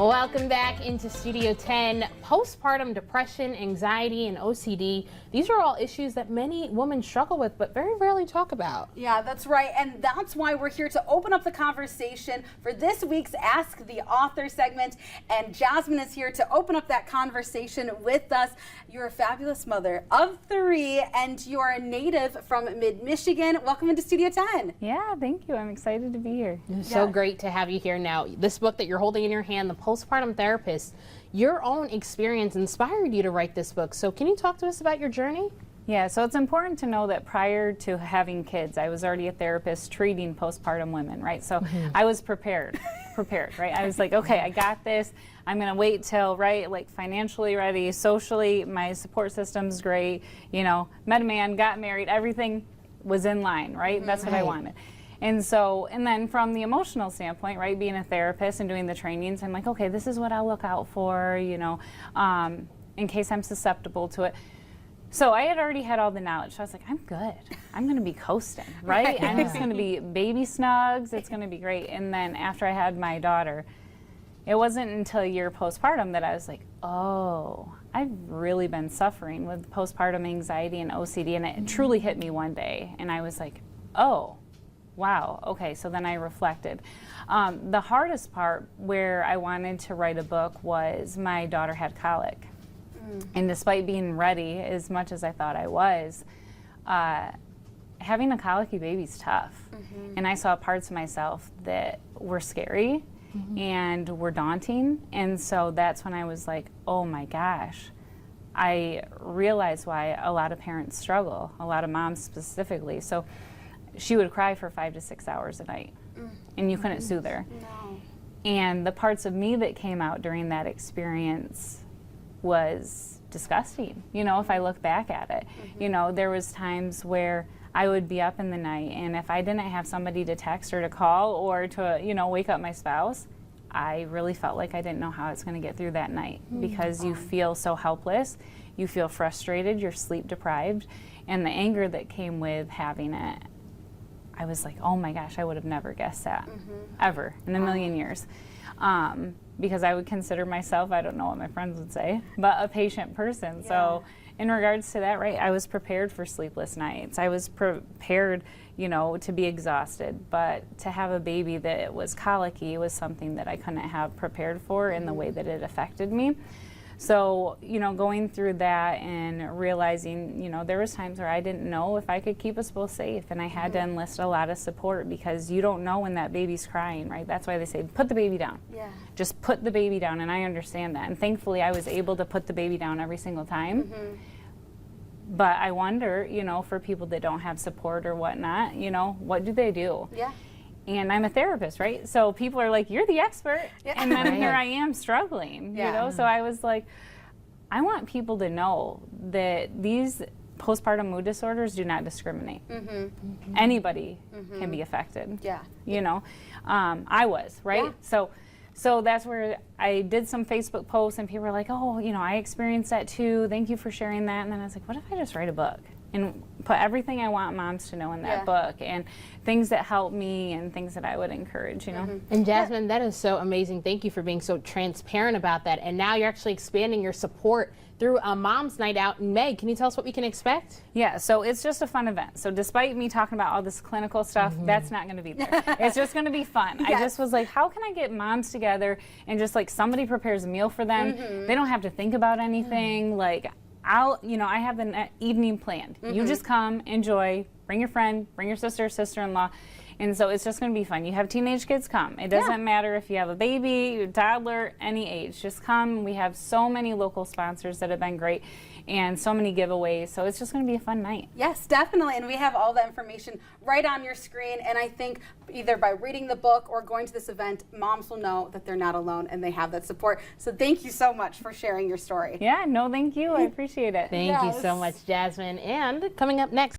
Welcome back into Studio 10. Postpartum depression, anxiety, and OCD. These are all issues that many women struggle with, but very rarely talk about. Yeah, that's right. And that's why we're here to open up the conversation for this week's Ask the Author segment. And Jasmine is here to open up that conversation with us. You're a fabulous mother of 3, and you're a native from mid-Michigan. Welcome into Studio 10. Yeah, thank you. I'm excited to be here. It's so great to have you here now. This book that you're holding in your hand, The Postpartum Therapist, your own experience inspired you to write this book. So can you talk to us about your journey? Yeah, so it's important to know that prior to having kids, I was already a therapist treating postpartum women, right? So I was prepared, right? I was like, okay, I got this. I'm going to wait till, right, like financially ready, socially, my support system's great, you know, met a man, got married, everything was in line, right? That's what I wanted. And so, and then from the emotional standpoint, right, being a therapist and doing the trainings, I'm like, okay, this is what I'll look out for, you know, in case I'm susceptible to it. So I had already had all the knowledge. So I was like, I'm good. I'm going to be coasting, right? I'm just going to be baby snugs. It's going to be great. And then after I had my daughter, it wasn't until a year postpartum that I was like, oh, I've really been suffering with postpartum anxiety and OCD. And it truly hit me one day. And I was like, oh. Wow, okay, so then I reflected. The hardest part where I wanted to write a book was my daughter had colic. And despite being ready as much as I thought I was, having a colicky baby is tough. And I saw parts of myself that were scary and were daunting. And so that's when I was like, oh my gosh. I realized why a lot of parents struggle, a lot of moms specifically. So she would cry for 5 to 6 hours a night, and you couldn't soothe her. No. And the parts of me that came out during that experience was disgusting, you know, if I look back at it. You know, there was times where I would be up in the night, and if I didn't have somebody to text or to call or to, you know, wake up my spouse, I really felt like I didn't know how I was going to get through that night because you feel so helpless, you feel frustrated, you're sleep deprived, and the anger that came with having it, I was like, oh my gosh, I would have never guessed that, ever, in a million years. Because I would consider myself, I don't know what my friends would say, but a patient person. So in regards to that, right, I was prepared for sleepless nights. I was prepared, you know, to be exhausted. But to have a baby that was colicky was something that I couldn't have prepared for in the way that it affected me. So, you know, going through that and realizing, you know, there was times where I didn't know if I could keep us both safe, and I had to enlist a lot of support because you don't know when that baby's crying, right? That's why they say, put the baby down. Yeah. Just put the baby down, and I understand that. And thankfully, I was able to put the baby down every single time. But I wonder, you know, for people that don't have support or whatnot, you know, what do they do? Yeah. And I'm a therapist, right? So people are like, you're the expert. And then here I am struggling, you know? So I was like, I want people to know that these postpartum mood disorders do not discriminate. Anybody can be affected. You know, I was, right? So that's where I did some Facebook posts, and people were like, oh, you know, I experienced that too. Thank you for sharing that. And then I was like, what if I just write a book and put everything I want moms to know in that book, and things that help me and things that I would encourage, you know. And Jasmine, that is so amazing. Thank you for being so transparent about that. And now you're actually expanding your support through a Mom's Night Out in May. Can you tell us what we can expect? Yeah, so it's just a fun event. So despite me talking about all this clinical stuff, that's not going to be there. It's just going to be fun. I just was like, how can I get moms together and just like somebody prepares a meal for them. They don't have to think about anything. Like, you know, I have an evening planned. You just come, enjoy, bring your friend, bring your sister, sister-in-law, and so it's just going to be fun. You have teenage kids, come. It doesn't matter if you have a baby, a toddler, any age. Just come. We have so many local sponsors that have been great, and so many giveaways, so it's just going to be a fun night. Yes, definitely, and we have all the information right on your screen, and I think either by reading the book or going to this event, moms will know that they're not alone and they have that support. So thank you so much for sharing your story. Yeah, no, thank you. I appreciate it. Thank you so much, Jasmine. And coming up next,